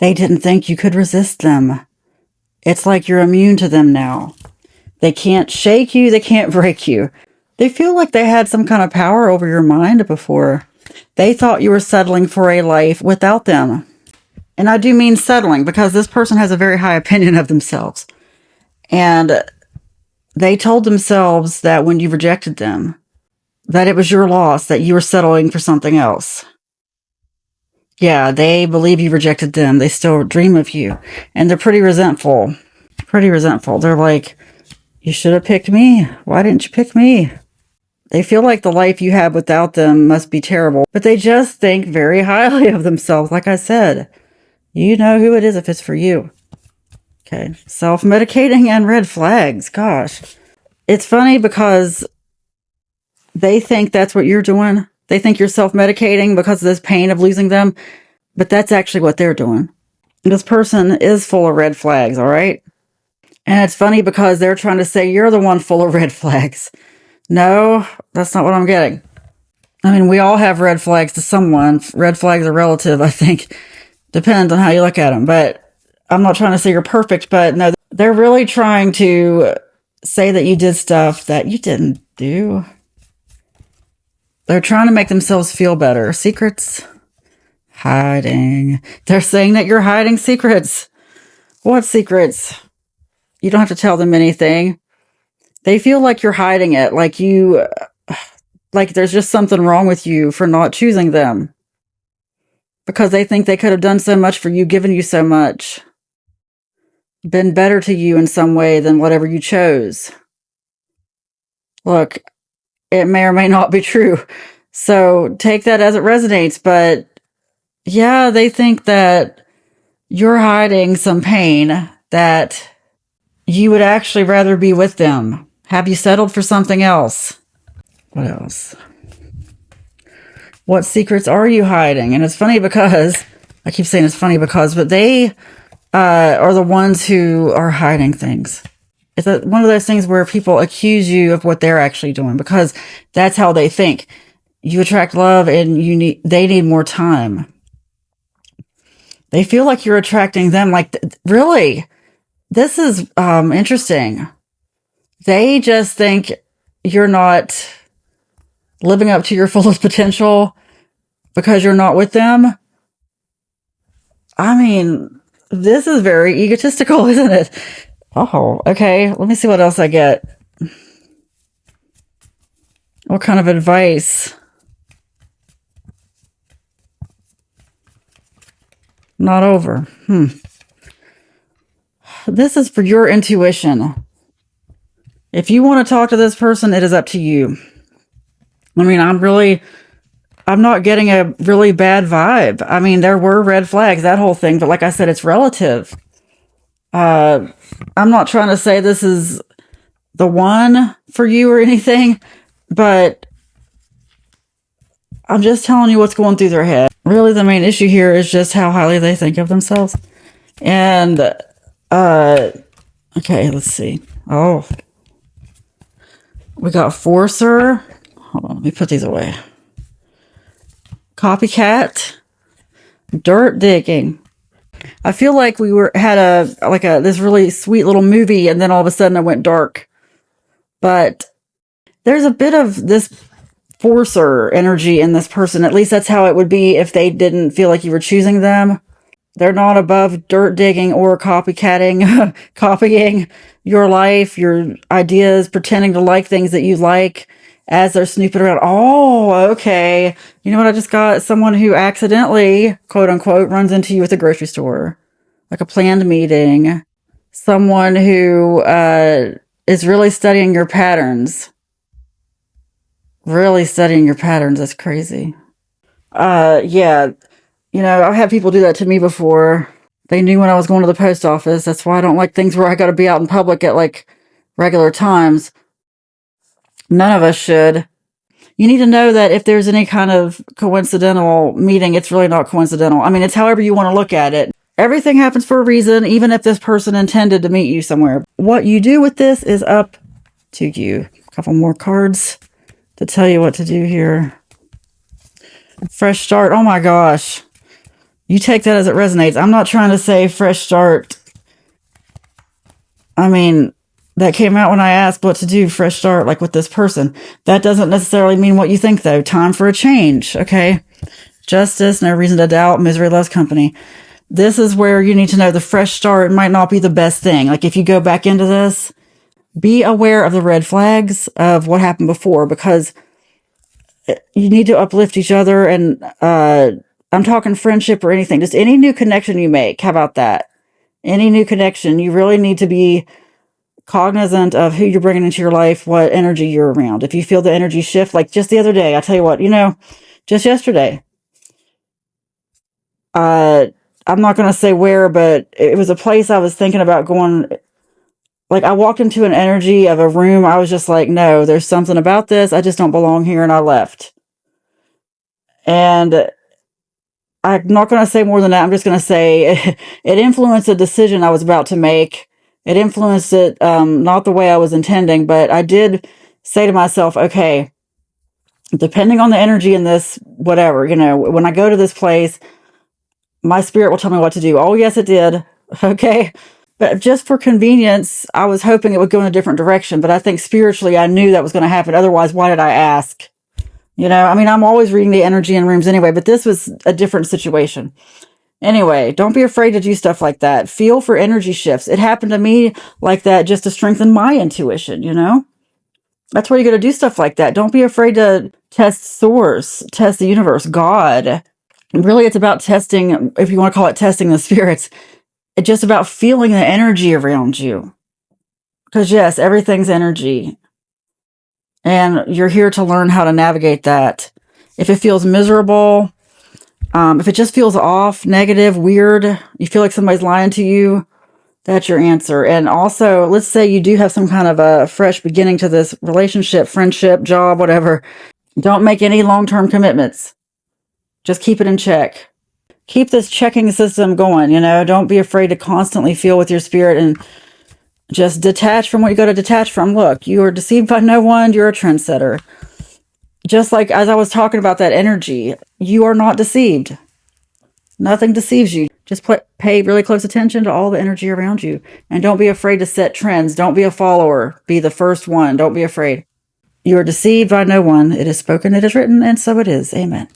They didn't think you could resist them. It's like you're immune to them now. They can't shake you. They can't break you. They feel like they had some kind of power over your mind before. They thought you were settling for a life without them. And I do mean settling because this person has a very high opinion of themselves. And they told themselves that when you rejected them, that it was your loss, that you were settling for something else. Yeah, they believe you rejected them. They still dream of you. And they're pretty resentful. Pretty resentful. They're like, you should have picked me. Why didn't you pick me? They feel like the life you had without them must be terrible. But they just think very highly of themselves. Like I said, you know who it is if it's for you. Okay. Self-medicating and red flags. Gosh. It's funny because they think that's what you're doing. They think you're self-medicating because of this pain of losing them. But that's actually what they're doing. This person is full of red flags, all right? And it's funny because they're trying to say you're the one full of red flags. No, that's not what I'm getting. I mean, we all have red flags to someone. Red flags are relative, I think. Depends on how you look at them. But I'm not trying to say you're perfect, but no, they're really trying to say that you did stuff that you didn't do. They're trying to make themselves feel better. Secrets? Hiding. They're saying that you're hiding secrets. What secrets? You don't have to tell them anything. They feel like you're hiding it, like there's just something wrong with you for not choosing them. Because they think they could have done so much for you, given you so much. Been better to you in some way than whatever you chose. Look, it may or may not be true. So take that as it resonates. But yeah, they think that you're hiding some pain, that you would actually rather be with them. Have you settled for something else? What else? What secrets are you hiding? And it's funny because, I keep saying it's funny because, but they are the ones who are hiding things. It's one of those things where people accuse you of what they're actually doing because that's how they think. You attract love and they need more time. They feel like you're attracting them. Like, really? This is interesting. They just think you're not living up to your fullest potential because you're not with them. I mean, this is very egotistical, isn't it? Oh, okay. Let me see what else I get. What kind of advice? Not over. This is for your intuition. If you want to talk to this person, it is up to you. I mean, I'm not getting a really bad vibe. I mean, there were red flags, that whole thing. But like I said, it's relative. I'm not trying to say this is the one for you or anything. But I'm just telling you what's going through their head. Really, the main issue here is just how highly they think of themselves. And, okay, let's see. Oh, we got Forcer. Hold on, let me put these away. Copycat. Dirt digging. I feel like we had this really sweet little movie, and then all of a sudden it went dark. But there's a bit of this Forcer energy in this person. At least that's how it would be if they didn't feel like you were choosing them. They're not above dirt digging or copycatting, copying your life, your ideas, pretending to like things that you like as they're snooping around. Oh, okay. You know what? I just got someone who accidentally, quote unquote, runs into you at the grocery store, like a planned meeting. Someone who is really studying your patterns. Really studying your patterns. That's crazy. Yeah. You know, I've had people do that to me before. They knew when I was going to the post office. That's why I don't like things where I got to be out in public at like regular times. None of us should. You need to know that if there's any kind of coincidental meeting, it's really not coincidental. I mean, it's however you want to look at it. Everything happens for a reason, even if this person intended to meet you somewhere. What you do with this is up to you. A couple more cards to tell you what to do here. Fresh start. Oh my gosh. You take that as it resonates. I'm not trying to say fresh start. I mean, that came out when I asked what to do, fresh start, like with this person. That doesn't necessarily mean what you think, though. Time for a change, okay? Justice, no reason to doubt, misery loves company. This is where you need to know the fresh start might not be the best thing. Like if you go back into this, be aware of the red flags of what happened before, because you need to uplift each other. And I'm talking friendship or anything, just any new connection you make. How about that? Any new connection, you really need to be cognizant of who you're bringing into your life, what energy you're around. If you feel the energy shift, like just the other day, I tell you what, just yesterday, uh, I'm not going to say where, but it was a place I was thinking about going. Like I walked into an energy of a room. I was just like, no, there's something about this. I just don't belong here. And I left. And I'm not going to say more than that. I'm just going to say it influenced a decision I was about to make. It influenced it, not the way I was intending, but I did say to myself, okay, depending on the energy in this, whatever, when I go to this place, my spirit will tell me what to do. Oh, yes, it did. Okay. But just for convenience, I was hoping it would go in a different direction. But I think spiritually, I knew that was going to happen. Otherwise, why did I ask? I mean, I'm always reading the energy in rooms anyway, but this was a different situation. Anyway, don't be afraid to do stuff like that. Feel for energy shifts. It happened to me like that just to strengthen my intuition. That's where you got to do stuff like that. Don't be afraid to test source, test the universe, God. Really, it's about testing, if you want to call it testing the spirits. It's just about feeling the energy around you. Because yes, everything's energy. And you're here to learn how to navigate that. If it feels miserable, if it just feels off, negative, weird, you feel like somebody's lying to you, that's your answer. And also, let's say you do have some kind of a fresh beginning to this relationship, friendship, job, whatever. Don't make any long-term commitments. Just keep it in check. Keep this checking system going, Don't be afraid to constantly feel with your spirit and just detach from what you got to detach from. Look, you are deceived by no one. You're a trendsetter. Just like as I was talking about that energy, you are not deceived. Nothing deceives you. Just pay really close attention to all the energy around you. And don't be afraid to set trends. Don't be a follower. Be the first one. Don't be afraid. You are deceived by no one. It is spoken, it is written, and so it is. Amen.